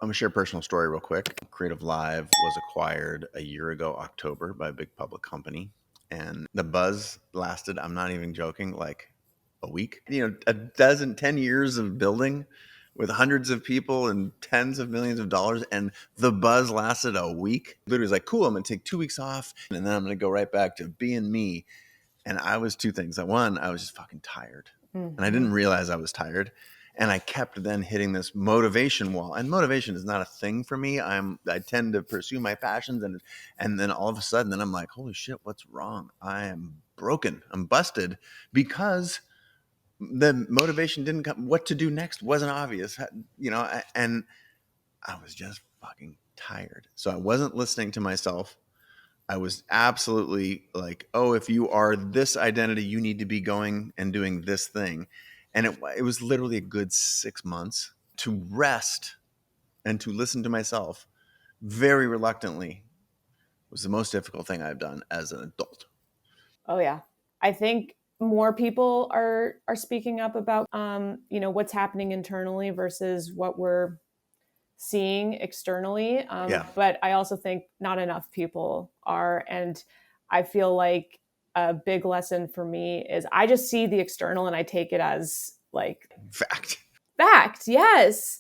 I'm going to share a personal story real quick. CreativeLive was acquired a year ago, October, by a big public company. And the buzz lasted, I'm not even joking, like a week. 10 years of building with hundreds of people and tens of millions of dollars. And the buzz lasted a week. Literally was like, cool, I'm going to take 2 weeks off. And then I'm going to go right back to being me. And I was two things. One, I was just fucking tired. And I didn't realize I was tired. And I kept then hitting this motivation wall. And motivation is not a thing for me. I tend to pursue my passions. And then all of a sudden, then I'm like, holy shit, what's wrong? I am broken. I'm busted because the motivation didn't come. What to do next wasn't obvious, and I was just fucking tired. So I wasn't listening to myself. I was absolutely like, oh, if you are this identity, you need to be going and doing this thing. And it was literally a good 6 months to rest and to listen to myself very reluctantly. Was the most difficult thing I've done as an adult. Oh, yeah. I think more people are speaking up about, what's happening internally versus what we're seeing externally. But I also think not enough people are. And I feel like a big lesson for me is I just see the external and I take it as like fact. Yes.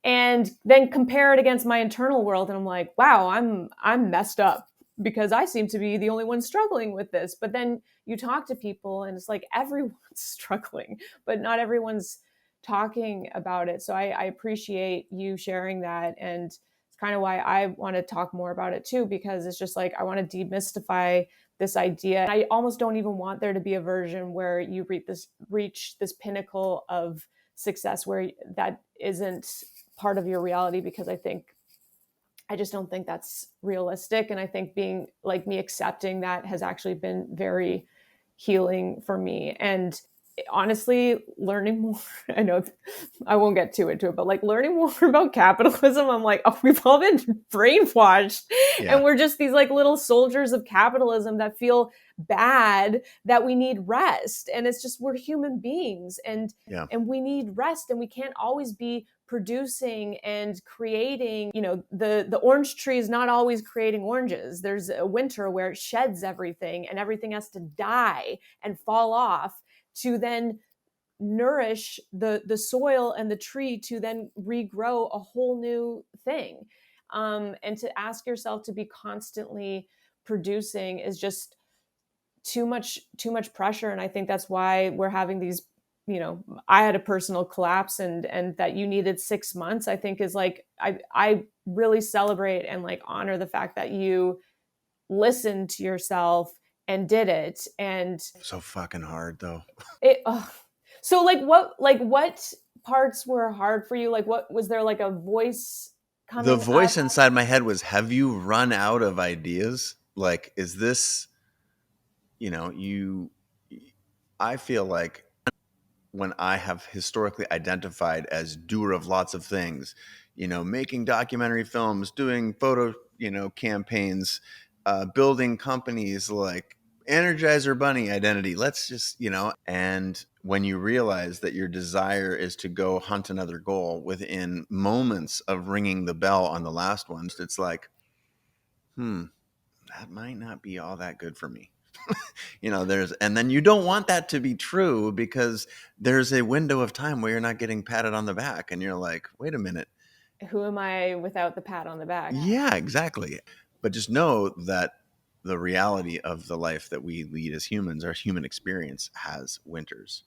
And then compare it against my internal world. And I'm like, wow, I'm messed up because I seem to be the only one struggling with this. But then you talk to people and it's like everyone's struggling, but not everyone's talking about it. So I appreciate you sharing that. And it's kind of why I want to talk more about it too, because it's just like, I want to demystify this idea. And I almost don't even want there to be a version where you reach this pinnacle of success where that isn't part of your reality, because I just don't think that's realistic. And I think being like me accepting that has actually been very healing for me. And honestly, learning more, I know I won't get too into it, but like learning more about capitalism, I'm like, oh, we've all been brainwashed. And we're just these like little soldiers of capitalism that feel bad that we need rest. And it's just, we're human beings and we need rest, and we can't always be producing and creating. The orange tree is not always creating oranges. There's a winter where it sheds everything and everything has to die and fall off to then nourish the soil and the tree to then regrow a whole new thing. And to ask yourself to be constantly producing is just too much pressure. And I think that's why we're having these, I had a personal collapse, and that you needed 6 months, I think is like, I really celebrate and like honor the fact that you listened to yourself and did it. And so fucking hard though. So what parts were hard for you? Like, what was there, like a voice coming? The voice inside my head was, have you run out of ideas? Like, is this, I feel like when I have historically identified as doer of lots of things, making documentary films, doing photo, campaigns, building companies, like Energizer Bunny identity. Let's just, and when you realize that your desire is to go hunt another goal within moments of ringing the bell on the last ones, it's like, that might not be all that good for me. And then you don't want that to be true, because there's a window of time where you're not getting patted on the back and you're like, wait a minute. Who am I without the pat on the back? Yeah, exactly. But just know that the reality of the life that we lead as humans, our human experience, has winters.